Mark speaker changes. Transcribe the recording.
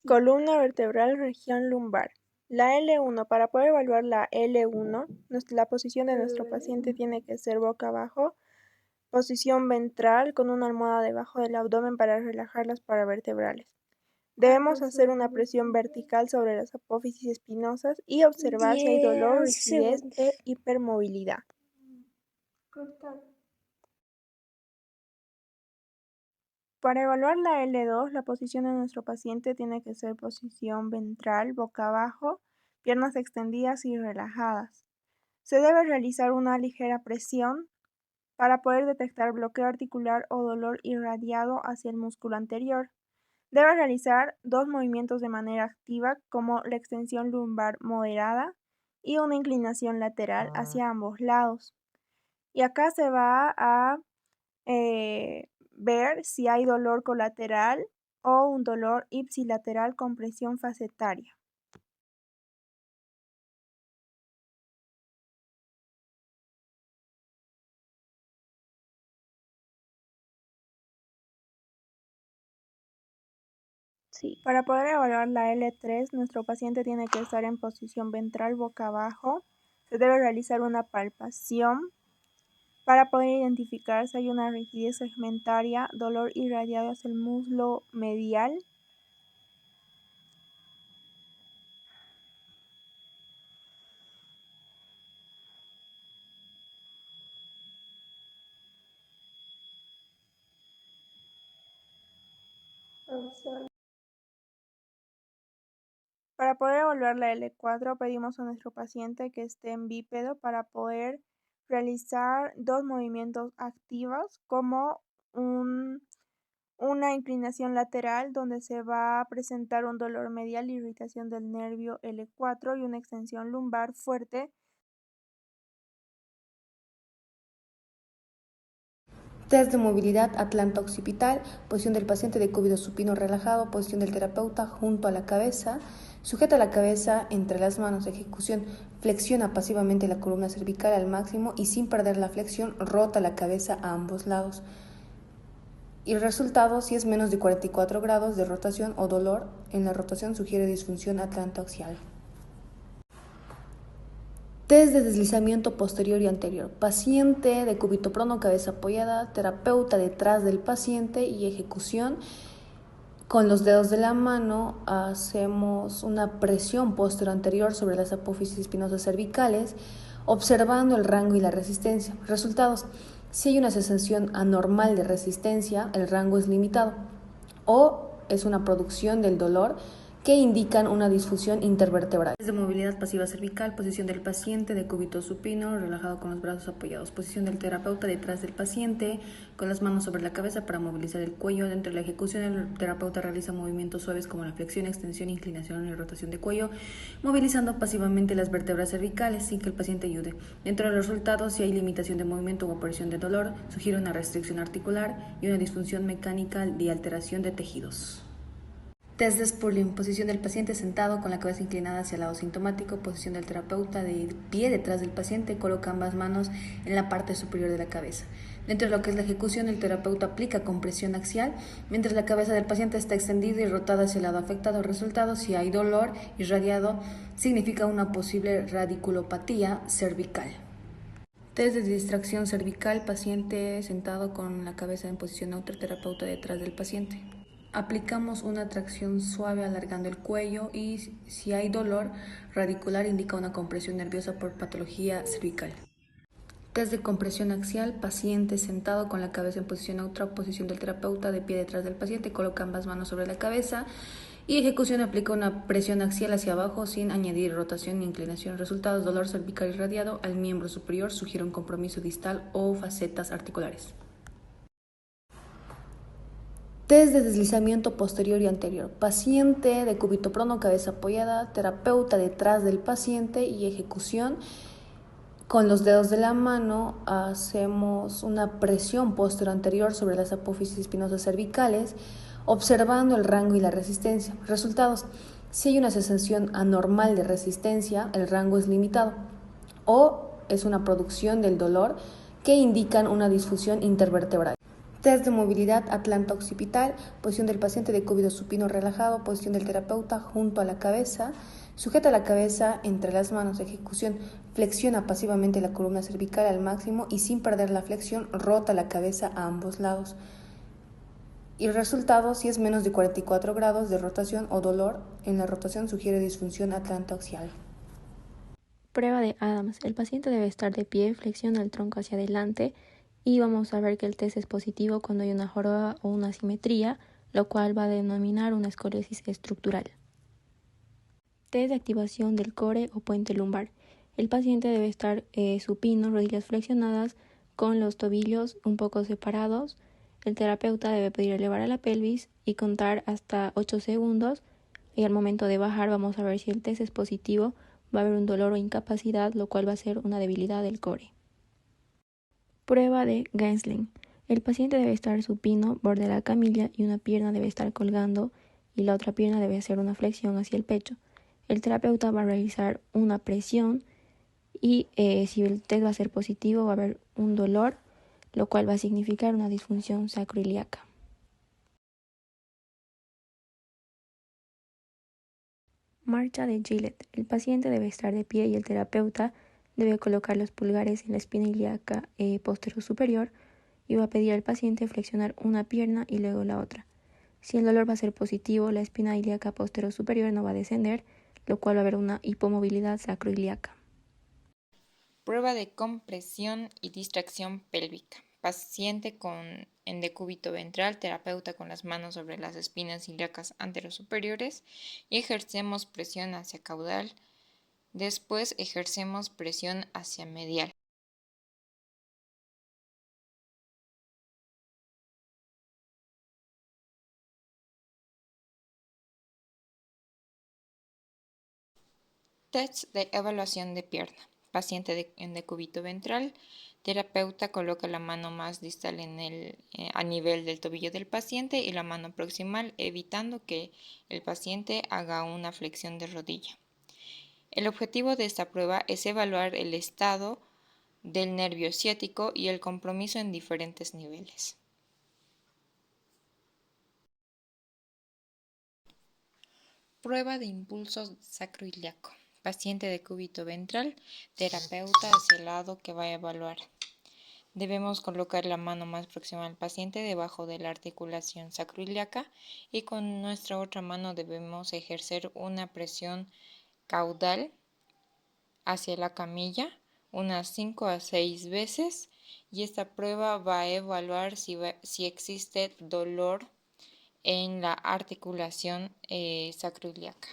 Speaker 1: Columna vertebral, región lumbar. La L1. Para poder evaluar la L1, la posición de nuestro paciente tiene que ser boca abajo, posición ventral con una almohada debajo del abdomen para relajar las paravertebrales. Debemos hacer una presión vertical sobre las apófisis espinosas y observar si hay dolor, rigidez e hipermovilidad. Para evaluar la L2, la posición de nuestro paciente tiene que ser posición ventral, boca abajo, piernas extendidas y relajadas. Se debe realizar una ligera presión para poder detectar bloqueo articular o dolor irradiado hacia el músculo anterior. Debe realizar 2 movimientos de manera activa, como la extensión lumbar moderada y una inclinación lateral hacia ambos lados. Y acá se va a ver si hay dolor colateral o un dolor ipsilateral con presión facetaria. Para poder evaluar la L3, nuestro paciente tiene que estar en posición ventral boca abajo. Se debe realizar una palpación para poder identificar si hay una rigidez segmentaria, dolor irradiado hacia el muslo medial. Para poder evaluar la L4, pedimos a nuestro paciente que esté en bípedo para poder realizar 2 movimientos activos, como una inclinación lateral donde se va a presentar un dolor medial, irritación del nervio L4 y una extensión lumbar fuerte.
Speaker 2: Test de movilidad atlanta-occipital, posición del paciente de cúbito supino relajado, posición del terapeuta junto a la cabeza, sujeta la cabeza entre las manos, ejecución, flexiona pasivamente la columna cervical al máximo y sin perder la flexión, rota la cabeza a ambos lados. Y el resultado, si es menos de 44 grados de rotación o dolor en la rotación, sugiere disfunción atlanta-axial. Test de deslizamiento posterior y anterior. Paciente de cúbito prono, cabeza apoyada, terapeuta detrás del paciente y ejecución. Con los dedos de la mano hacemos una presión posterior-anterior sobre las apófisis espinosas cervicales, observando el rango y la resistencia. Resultados: si hay una sensación anormal de resistencia, el rango es limitado, o es una producción del dolor que indican una disfunción intervertebral. De movilidad pasiva cervical, posición del paciente de cúbito supino, relajado con los brazos apoyados, posición del terapeuta detrás del paciente, con las manos sobre la cabeza para movilizar el cuello. Dentro de la ejecución, el terapeuta realiza movimientos suaves como la flexión, extensión, inclinación y rotación de cuello, movilizando pasivamente las vértebras cervicales sin que el paciente ayude. Dentro de los resultados, si hay limitación de movimiento o aparición de dolor, sugiere una restricción articular y una disfunción mecánica y alteración de tejidos. Test de Spurling, posición del paciente sentado con la cabeza inclinada hacia el lado sintomático, posición del terapeuta de pie detrás del paciente, coloca ambas manos en la parte superior de la cabeza. Dentro de lo que es la ejecución, el terapeuta aplica compresión axial, mientras la cabeza del paciente está extendida y rotada hacia el lado afectado. Resultado: si hay dolor irradiado, significa una posible radiculopatía cervical. Test de distracción cervical, paciente sentado con la cabeza en posición neutra, terapeuta detrás del paciente. Aplicamos una tracción suave alargando el cuello y si hay dolor radicular indica una compresión nerviosa por patología cervical. Test de compresión axial, paciente sentado con la cabeza en posición neutra, posición del terapeuta de pie detrás del paciente, coloca ambas manos sobre la cabeza y ejecución, aplica una presión axial hacia abajo sin añadir rotación ni inclinación. Resultados: dolor cervical irradiado al miembro superior, sugiere un compromiso distal o facetas articulares. Test de deslizamiento posterior y anterior. Paciente de cúbito prono, cabeza apoyada, terapeuta detrás del paciente y ejecución. Con los dedos de la mano hacemos una presión posterior-anterior sobre las apófisis espinosas cervicales, observando el rango y la resistencia. Resultados: si hay una sensación anormal de resistencia, el rango es limitado, o es una producción del dolor que indican una disfunción intervertebral. Test de movilidad atlanta-occipital, posición del paciente de cúbito supino relajado, posición del terapeuta junto a la cabeza, sujeta la cabeza entre las manos, ejecución, flexiona pasivamente la columna cervical al máximo y sin perder la flexión, rota la cabeza a ambos lados. Y el resultado, si es menos de 44 grados de rotación o dolor en la rotación, sugiere disfunción atlanta-axial.
Speaker 3: Prueba de Adams. El paciente debe estar de pie, flexiona el tronco hacia adelante y vamos a ver que el test es positivo cuando hay una joroba o una asimetría, lo cual va a denominar una escoliosis estructural. Test de activación del core o puente lumbar. El paciente debe estar supino, rodillas flexionadas, con los tobillos un poco separados. El terapeuta debe pedir elevar a la pelvis y contar hasta 8 segundos. Y al momento de bajar vamos a ver si el test es positivo. Va a haber un dolor o incapacidad, lo cual va a ser una debilidad del core. Prueba de Gensling. El paciente debe estar supino, borde de la camilla y una pierna debe estar colgando y la otra pierna debe hacer una flexión hacia el pecho. El terapeuta va a realizar una presión y si el test va a ser positivo va a haber un dolor, lo cual va a significar una disfunción sacroiliaca. Marcha de Gillette. El paciente debe estar de pie y el terapeuta debe colocar los pulgares en la espina ilíaca posterior superior y va a pedir al paciente flexionar una pierna y luego la otra. Si el dolor va a ser positivo, la espina ilíaca posterior superior no va a descender, lo cual va a haber una hipomovilidad sacroiliaca.
Speaker 4: Prueba de compresión y distracción pélvica. Paciente en decúbito ventral, terapeuta con las manos sobre las espinas ilíacas anterosuperiores y ejercemos presión hacia caudal. Después ejercemos presión hacia medial. Test de evaluación de pierna. Paciente en decúbito ventral. Terapeuta coloca la mano más distal a nivel del tobillo del paciente y la mano proximal, evitando que el paciente haga una flexión de rodilla. El objetivo de esta prueba es evaluar el estado del nervio ciático y el compromiso en diferentes niveles. Prueba de impulso sacroiliaco. Paciente de cúbito ventral, terapeuta hacia el lado que va a evaluar. Debemos colocar la mano más próxima al paciente debajo de la articulación sacroiliaca y con nuestra otra mano debemos ejercer una presión caudal hacia la camilla unas 5 a 6 veces y esta prueba va a evaluar si existe dolor en la articulación sacroiliaca.